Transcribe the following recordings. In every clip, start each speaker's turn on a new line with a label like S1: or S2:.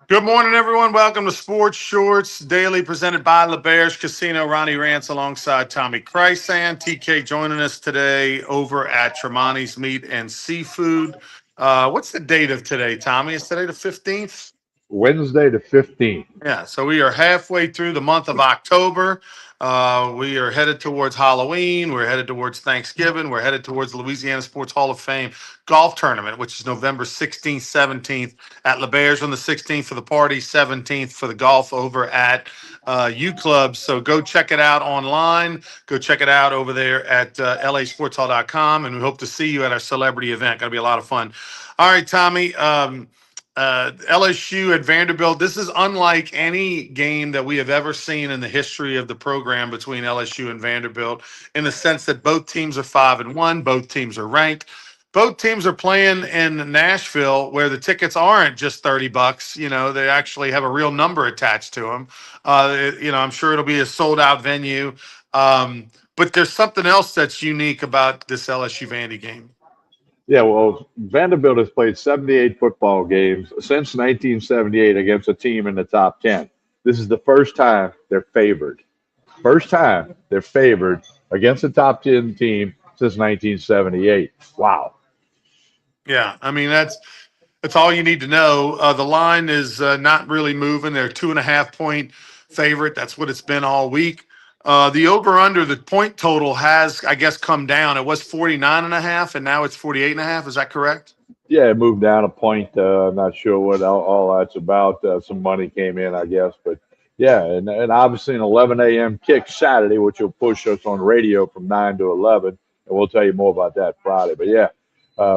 S1: Good morning, everyone. Welcome to Sports Shorts Daily, presented by LeBears Casino. Ronnie Rance alongside Tommy Krysan. TK joining us today over at Tremonti's Meat and Seafood. What's the date of today, Tommy? Is today the 15th?
S2: Wednesday the 15th.
S1: Yeah, so we are halfway through the month of October. We are headed towards Halloween. We're headed towards Thanksgiving. We're headed towards the Louisiana Sports Hall of Fame golf tournament, which is November 16th, 17th at LeBears on the 16th for the party, 17th for the golf over at U Club. So go check it out online. Go check it out over there at lasportshall.com. And we hope to see you at our celebrity event. Going to be a lot of fun. All right, Tommy. LSU at Vanderbilt. This is unlike any game that we have ever seen in the history of the program between LSU and Vanderbilt, in the sense that both teams are 5-1, both teams are ranked. Both teams are playing in Nashville, where the tickets aren't just $30. They actually have a real number attached to them. I'm sure it'll be a sold out venue. But there's something else that's unique about this LSU Vandy game.
S2: Yeah, well, Vanderbilt has played 78 football games since 1978 against a team in the top 10. This is the first time they're favored. First time they're favored against a top 10 team since 1978. Wow.
S1: Yeah, I mean that's all you need to know. The line is not really moving. They're 2.5 point favorite. That's what it's been all week. The over under the point total has, I guess, come down. It was 49.5, and now it's 48.5. Is that correct?
S2: Yeah, it moved down a point. I'm not sure what all that's about. Some money came in, I guess. But yeah, and obviously an 11 a.m. kick Saturday, which will push us on radio from 9 to 11. And we'll tell you more about that Friday. But yeah,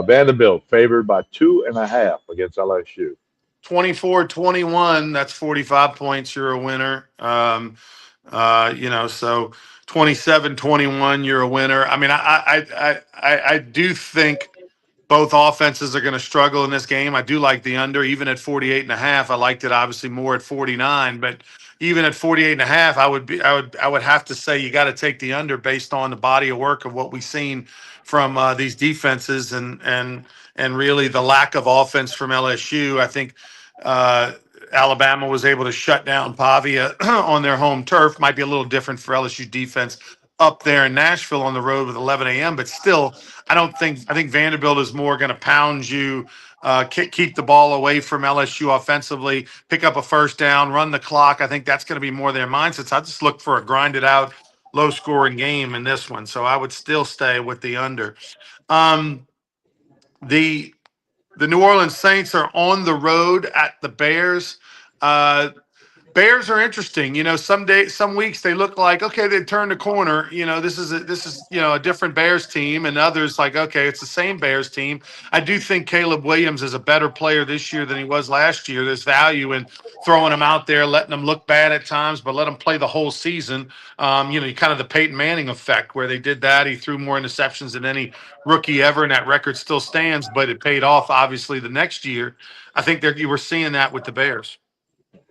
S2: Vanderbilt favored by 2.5 against LSU.
S1: 24-21. That's 45 points. You're a winner. So 27-21. You're a winner. I mean, I do think both offenses are going to struggle in this game. I do like the under, even at 48.5. I liked it obviously more at 49, but even at 48.5, I would have to say you got to take the under based on the body of work of what we've seen from these defenses and really the lack of offense from LSU. I think uh, Alabama was able to shut down Pavia on their home turf. Might be a little different for LSU defense up there in Nashville on the road with 11 a.m. But still, I think Vanderbilt is more going to pound you, keep the ball away from LSU offensively, pick up a first down, run the clock. I think that's going to be more their mindsets. I just look for a grinded out, low scoring game in this one. So I would still stay with the under. Um, the the New Orleans Saints are on the road at the Bears. Uh, Bears are interesting. Some weeks they look like okay, they turned the corner. This is a different Bears team, and others like okay, it's the same Bears team. I do think Caleb Williams is a better player this year than he was last year. There's value in throwing him out there, letting him look bad at times, but let him play the whole season. Kind of the Peyton Manning effect where they did that. He threw more interceptions than any rookie ever, and that record still stands. But it paid off obviously the next year. I think you were seeing that with the Bears.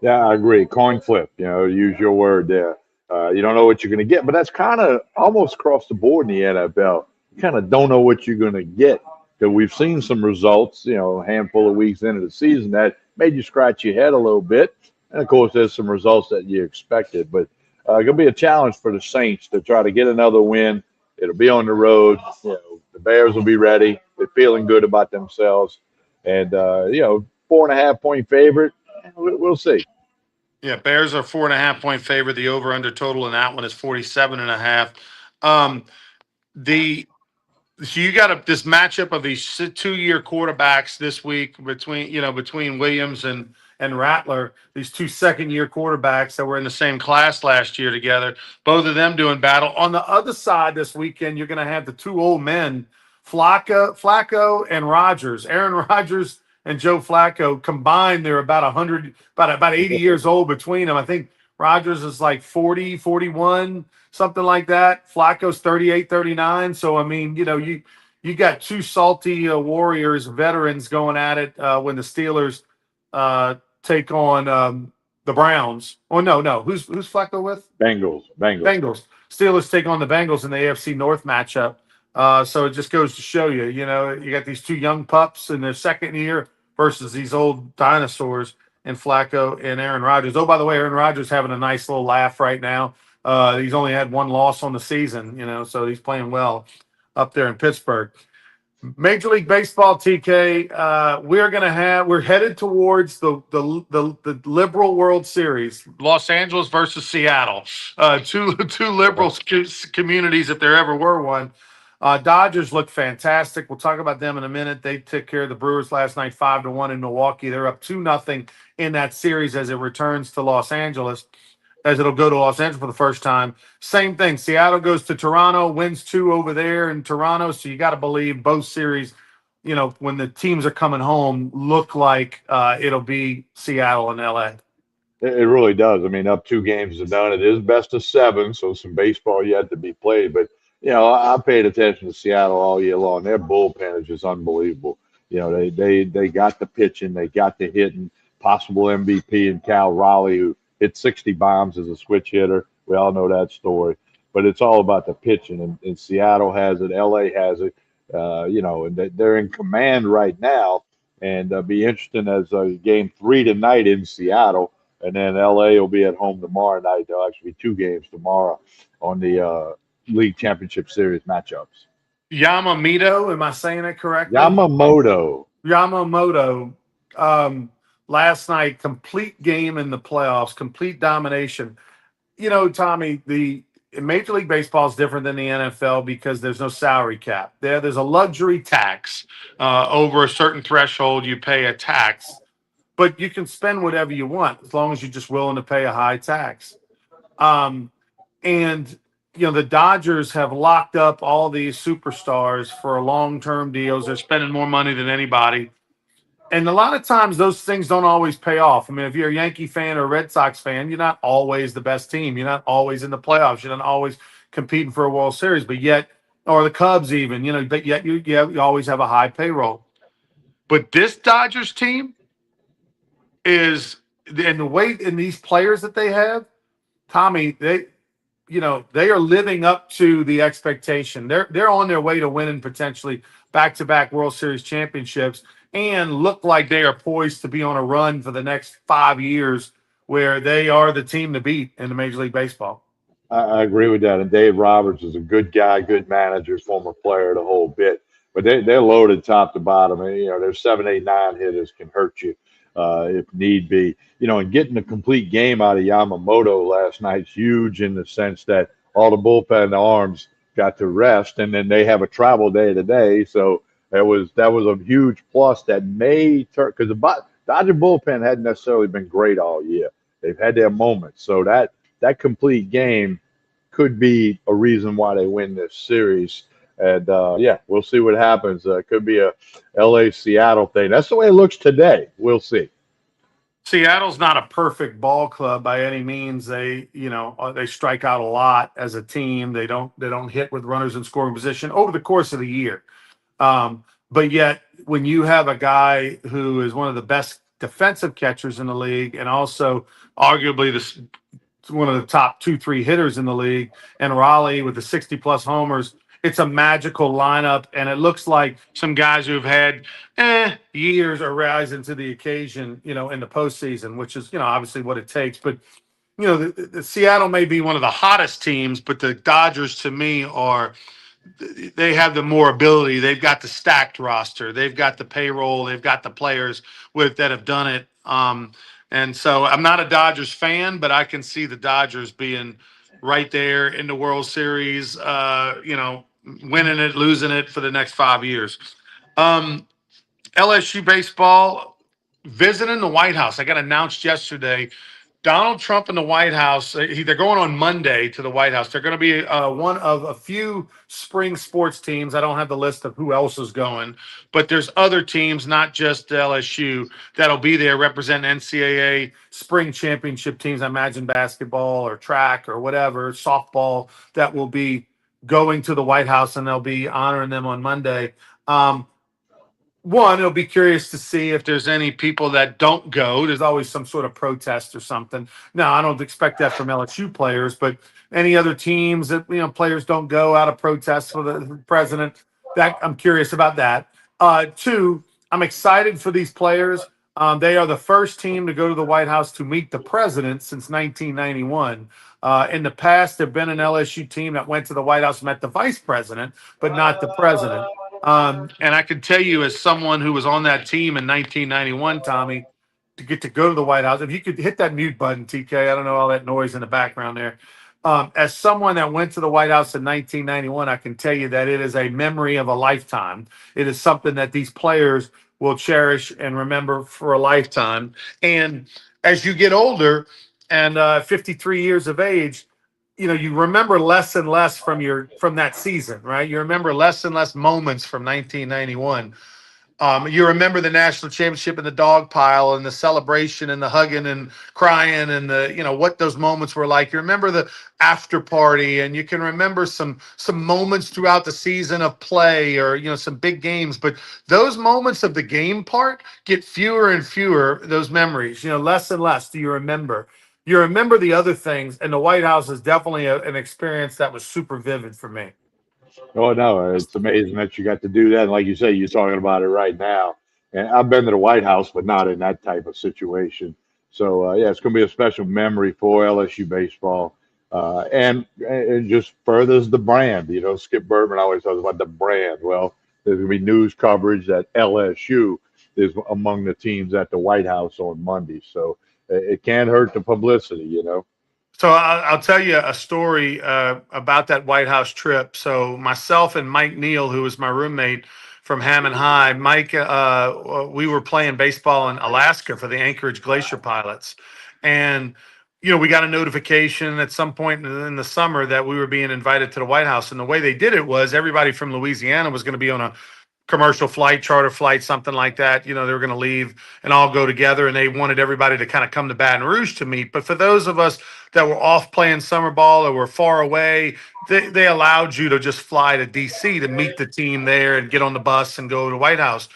S2: Yeah, I agree. Coin flip, use your word there. You don't know what you're going to get, but that's kind of almost across the board in the NFL. You kind of don't know what you're going to get because we've seen some results, a handful of weeks into the season that made you scratch your head a little bit. And of course, there's some results that you expected, but it's going to be a challenge for the Saints to try to get another win. It'll be on the road. The Bears will be ready. They're feeling good about themselves. And, 4.5 point favorite. We'll see.
S1: Yeah, Bears are 4.5 point favorite. The over under total in that one is 47.5. Um, the so you got this matchup of these 2 year quarterbacks this week between Williams and Rattler, these 2 second-year quarterbacks that were in the same class last year together. Both of them doing battle. On the other side this weekend, you're going to have the two old men, Flacco and Rodgers. Aaron Rodgers and Joe Flacco combined, they're about 100, about 80 years old between them. I think Rodgers is like 40, 41, something like that. Flacco's 38, 39. So, I mean, you got two salty Warriors, veterans going at it when the Steelers take on the Browns. Oh, no. Who's Flacco with?
S2: Bengals.
S1: Bengals. Steelers take on the Bengals in the AFC North matchup. So it just goes to show you, you got these two young pups in their second year versus these old dinosaurs. and Flacco and Aaron Rodgers. Oh, by the way, Aaron Rodgers having a nice little laugh right now. He's only had one loss on the season, so he's playing well up there in Pittsburgh. Major League Baseball, TK. We're headed towards the liberal World Series, Los Angeles versus Seattle. Two liberal communities, if there ever were one. Dodgers look fantastic. We'll talk about them in a minute. They took care of the Brewers last night, 5-1 in Milwaukee. They're up 2-0 in that series as it returns to Los Angeles, as it'll go to Los Angeles for the first time. Same thing. Seattle goes to Toronto, wins 2 over there in Toronto. So you got to believe both series, when the teams are coming home, look like it'll be Seattle and LA.
S2: It really does. I mean, up 2 games is done. It is best of 7, so some baseball yet to be played. But I paid attention to Seattle all year long. Their bullpen is just unbelievable. They got the pitching, they got the hitting. Possible MVP and Cal Raleigh, who hit 60 bombs as a switch hitter. We all know that story. But it's all about the pitching, and Seattle has it, LA has it. And they're in command right now. And be interesting as game 3 tonight in Seattle. And then LA will be at home tomorrow night. There'll actually be 2 games tomorrow on the League Championship Series matchups.
S1: Yamamoto, am I saying it correctly?
S2: Yamamoto.
S1: Yamamoto, last night, complete game in the playoffs, complete domination. Tommy, the Major League Baseball is different than the NFL because there's no salary cap. There's a luxury tax. Over a certain threshold, you pay a tax, but you can spend whatever you want as long as you're just willing to pay a high tax. And the Dodgers have locked up all these superstars for long-term deals. They're spending more money than anybody. And a lot of times those things don't always pay off. I mean, if you're a Yankee fan or a Red Sox fan, you're not always the best team. You're not always in the playoffs. You're not always competing for a World Series, or the Cubs even, but yet you always have a high payroll. But this Dodgers team and the way in these players that they have, Tommy, they are living up to the expectation. They're on their way to winning potentially back-to-back World Series championships and look like they are poised to be on a run for the next 5 years where they are the team to beat in the Major League Baseball.
S2: I agree with that. And Dave Roberts is a good guy, good manager, former player, the whole bit. But they're loaded top to bottom. And, their 7, 8, 9 hitters can hurt you if need be. And getting a complete game out of Yamamoto last night's huge in the sense that all the bullpen arms got to rest, and then they have a travel day today. So that was a huge plus that may turn, because the Dodger bullpen hadn't necessarily been great all year. They've had their moments. So that complete game could be a reason why they win this series. And we'll see what happens. Could be a LA Seattle thing. That's the way it looks today. We'll see.
S1: Seattle's not a perfect ball club by any means. They strike out a lot as a team. They don't hit with runners in scoring position over the course of the year. But yet, when you have a guy who is one of the best defensive catchers in the league and also arguably one of the top 2-3 hitters in the league, and Raleigh with the 60+ homers, it's a magical lineup, and it looks like some guys who have had years are rising to the occasion, in the postseason, which is, obviously what it takes. But, the Seattle may be one of the hottest teams, but the Dodgers, to me, they have the more ability. They've got the stacked roster. They've got the payroll. They've got the players that have done it. And so I'm not a Dodgers fan, but I can see the Dodgers being right there in the World Series, winning it, losing it for the next 5 years. LSU baseball visiting the White House. I got announced yesterday. Donald Trump in the White House, they're going on Monday to the White House. They're going to be one of a few spring sports teams. I don't have the list of who else is going, but there's other teams, not just LSU, that'll be there representing NCAA spring championship teams. I imagine basketball or track or whatever, softball, that will be going to the White House, and they'll be honoring them on Monday. One, it'll be curious to see if there's any people that don't go. There's always some sort of protest or something. Now, I don't expect that from LSU players, but any other teams that, players don't go out of protest for the president, that I'm curious about that. Two, I'm excited for these players, They are the first team to go to the White House to meet the president since 1991. In the past, there've been an LSU team that went to the White House, met the vice president, but not the president. And I can tell you, as someone who was on that team in 1991, Tommy, to get to go to the White House, if you could hit that mute button, TK, I don't know all that noise in the background there. As someone that went to the White House in 1991, I can tell you that it is a memory of a lifetime. It is something that these players will cherish and remember for a lifetime. And as you get older and 53 years of age, you remember less and less from that season, right? You remember less and less moments from 1991. You remember the national championship and the dog pile and the celebration and the hugging and crying and what those moments were like. You remember the after party, and you can remember some moments throughout the season of play, or some big games. But those moments of the game part get fewer and fewer. Those memories, less and less. Do you remember? You remember the other things, and the White House is definitely an experience that was super vivid for me.
S2: Oh no, it's amazing that you got to do that. And like you say, you're talking about it right now. And I've been to the White House, but not in that type of situation. So yeah, it's going to be a special memory for LSU baseball, and it just furthers the brand. Skip Bertman always talks about the brand. Well, there's going to be news coverage that LSU is among the teams at the White House on Monday. So it can't hurt the publicity.
S1: So I'll tell you a story about that White House trip. So myself and Mike Neal, who was my roommate from Hammond High, Mike, we were playing baseball in Alaska for the Anchorage Glacier Pilots, and we got a notification at some point in the summer that we were being invited to the White House. And the way they did it was everybody from Louisiana was going to be on a commercial flight, charter flight, something like that. They were going to leave and all go together, and they wanted everybody to kind of come to Baton Rouge to meet. But for those of us that were off playing summer ball or were far away, they allowed you to just fly to DC to meet the team there and get on the bus and go to White House.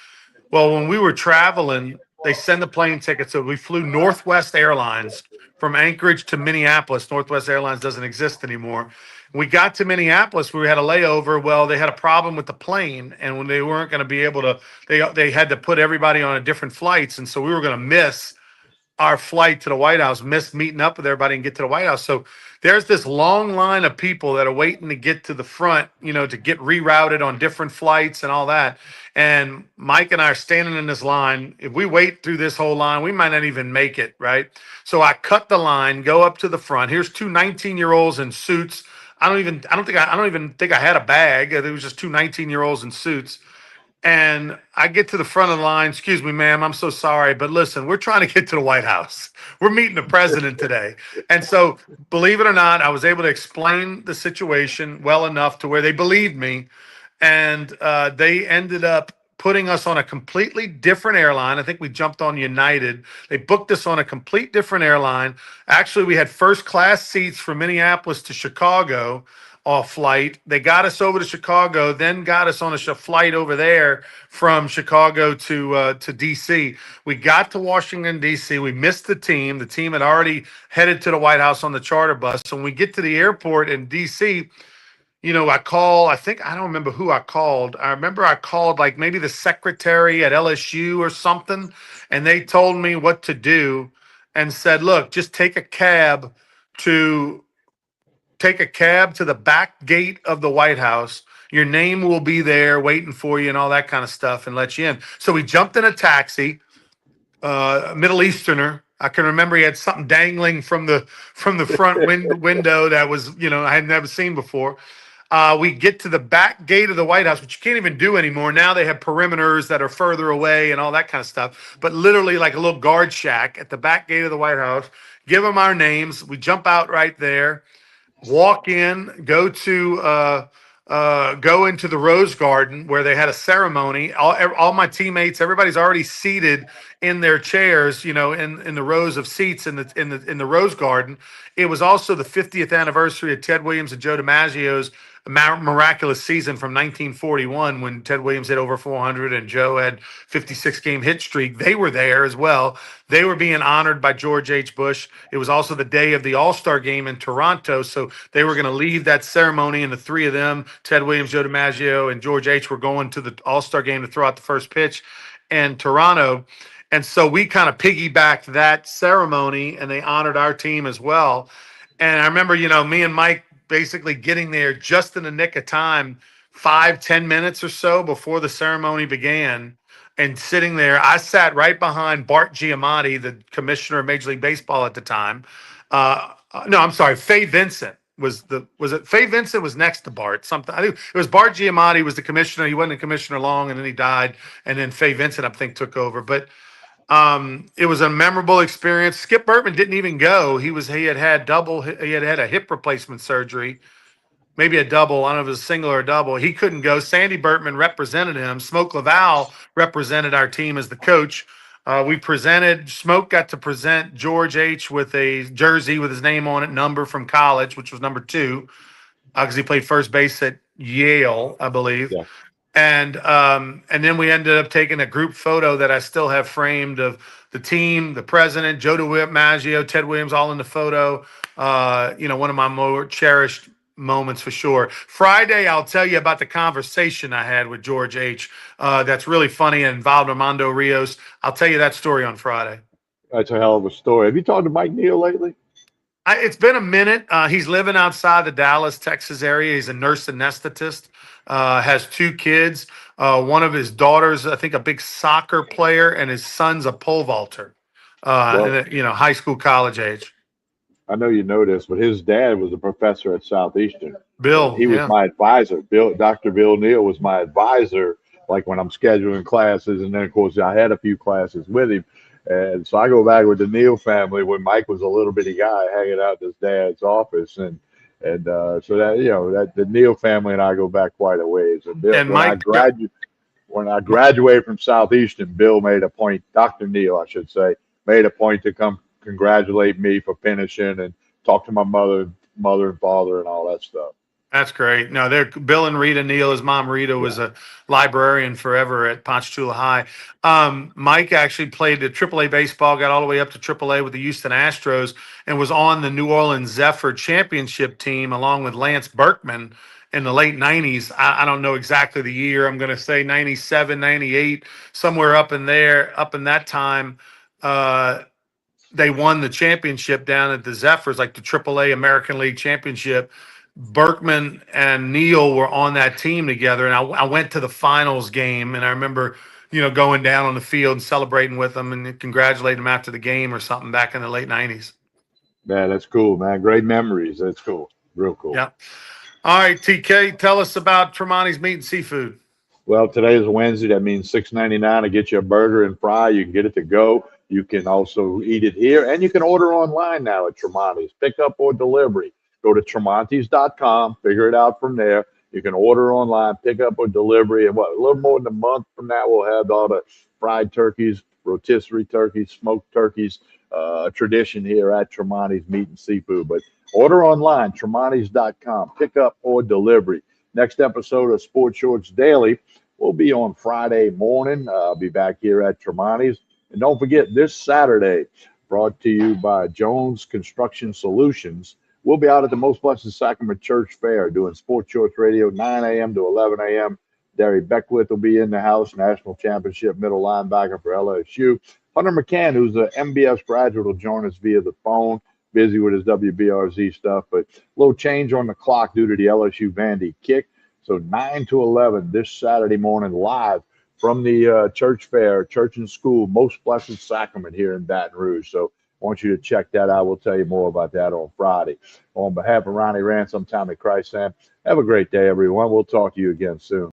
S1: Well, when we were traveling, they sent the plane tickets. So we flew Northwest Airlines from Anchorage to Minneapolis. Northwest Airlines doesn't exist anymore. We got to Minneapolis. We had a layover. Well, they had a problem with the plane, and when they weren't going to be able to, they had to put everybody on a different flights, and so we were going to miss our flight to the White House, missed meeting up with everybody and get to the White House. So there's this long line of people that are waiting to get to the front, to get rerouted on different flights and all that. And Mike and I are standing in this line. If we wait through this whole line, we might not even make it, right? So I cut the line, go up to the front. Here's two 19-year-olds in suits. I don't even think I had a bag. It was just two 19-year-olds in suits. And I get to the front of the line. Excuse me, ma'am, I'm so sorry, but listen, we're trying to get to the White House. We're meeting the president today. And so, believe it or not, I was able to explain the situation well enough to where they believed me. And they ended up putting us on a completely different airline. I think we jumped on United. They booked us on a complete different airline. Actually, we had first class seats from Minneapolis to Chicago off flight. They got us over to Chicago, then got us on a flight over there from Chicago to DC. We got to Washington DC. We missed the team. The team had already headed to the White House on the charter bus. So when we get to the airport in DC, I think I don't remember who I called. I remember I called like maybe the secretary at LSU or something, and they told me what to do and said, "Look, just to take a cab to the back gate of the White House. Your name will be there waiting for you and all that kind of stuff and let you in." So we jumped in a taxi, a Middle Easterner. I can remember he had something dangling from the front window that was, I had never seen before. We get to the back gate of the White House, which you can't even do anymore. Now they have perimeters that are further away and all that kind of stuff. But literally like a little guard shack at the back gate of the White House. Give them our names. We jump out right there, walk in, go into the Rose Garden where they had a ceremony. All my teammates, everybody's already seated in their chairs, in the rows of seats in the Rose Garden. It was also the 50th anniversary of Ted Williams and Joe DiMaggio's miraculous season from 1941 when Ted Williams hit over 400 and Joe had 56 game hit streak. They were there as well. They were being honored by George H. Bush. It was also the day of the All-Star game in Toronto, so they were going to leave that ceremony, and the three of them, Ted Williams, Joe DiMaggio, and George H., were going to the All-Star game to throw out the first pitch in Toronto. And so we kind of piggybacked that ceremony, and they honored our team as well. And I remember, me and Mike basically getting there just in the nick of time, 5, 10 minutes or so before the ceremony began, and sitting there. I sat right behind Bart Giamatti, the commissioner of Major League Baseball at the time. No, I'm sorry, Fay Vincent was it Fay Vincent was next to Bart. Something I think it was Bart Giamatti was the commissioner. He wasn't a commissioner long, and then he died, and then Fay Vincent I think took over. But it was a memorable experience. Skip Bertman didn't even go. He had had a hip replacement surgery, maybe a double. I don't know if it was a single or a double. He couldn't go. Sandy Bertman represented him. Smoke Laval represented our team as the coach. Smoke got to present George H. with a jersey with his name on it, number from college, which was number 2, because he played first base at Yale, I believe.
S2: Yeah.
S1: And then we ended up taking a group photo that I still have framed of the team, the president, Joe DiMaggio, Ted Williams, all in the photo. One of my more cherished moments for sure. Friday, I'll tell you about the conversation I had with George H. That's really funny and involved Armando Rios. I'll tell you that story on Friday.
S2: That's a hell of a story. Have you talked to Mike Neal lately?
S1: It's been a minute. He's living outside the Dallas, Texas area. He's a nurse anesthetist. Has 2 kids. One of his daughters, I think, a big soccer player, and his son's a pole vaulter.
S2: Well,
S1: High school, college age.
S2: I know you know this, but his dad was a professor at Southeastern, and
S1: Bill,
S2: he was
S1: yeah.
S2: my advisor. Dr. Bill Neal was my advisor, like when I'm scheduling classes, and then of course I had a few classes with him, and so I go back with the Neal family when Mike was a little bitty guy hanging out in his dad's office, and so that the Neal family and I go back quite a ways. And Bill,
S1: And Mike,
S2: when I graduated from Southeastern, Bill made a point, Dr. Neal, I should say, made a point to come congratulate me for finishing and talk to my mother and father and all that stuff.
S1: that's great. No, they're Bill and Rita Neal. His mom Rita
S2: Yeah.
S1: was a librarian forever at Ponchatoula High. Mike actually played the AAA baseball, got all the way up to AAA with the Houston Astros, and was on the New Orleans Zephyr championship team along with Lance Berkman in the late 90s. I don't know exactly the year. I'm going to say 97, 98, somewhere up in there, up in that time. They won the championship down at the Zephyrs, like the AAA American League Championship. Berkman and Neal were on that team together, and I went to the finals game, and I remember, going down on the field and celebrating with them and congratulating them after the game or something back in the late 90s.
S2: Man, that's cool, man. Great memories. That's cool. Real cool.
S1: Yeah. All right, TK, tell us about Tremonti's Meat and Seafood.
S2: Well, today is Wednesday. That means $6.99 to get you a burger and fry. You can get it to go. You can also eat it here, and you can order online now at Tremonti's, pickup or delivery. Go to Tremonti's.com, figure it out from there. You can order online, pick up or delivery, and a little more than a month from now, we'll have all the fried turkeys, rotisserie turkeys, smoked turkeys, tradition here at Tremonti's Meat and Seafood. But order online, Tremonti's.com, pick up or delivery. Next episode of Sports Shorts Daily will be on Friday morning. I'll be back here at Tremonti's. And don't forget, this Saturday, brought to you by Jones Construction Solutions, we'll be out at the Most Blessed Sacrament Church Fair doing Sports Shorts Radio, 9 a.m. to 11 a.m. Derry Beckwith will be in the house, national championship middle linebacker for LSU. Hunter McCann, who's the MBS graduate, will join us via the phone, busy with his WBRZ stuff, but a little change on the clock due to the LSU Vandy kick. So 9 to 11 this Saturday morning live from the church fair, church and school, Most Blessed Sacrament here in Baton Rouge. So I want you to check that out. We'll tell you more about that on Friday. On behalf of Ronnie Rance, I'm Tommy Christ. Have a great day, everyone. We'll talk to you again soon.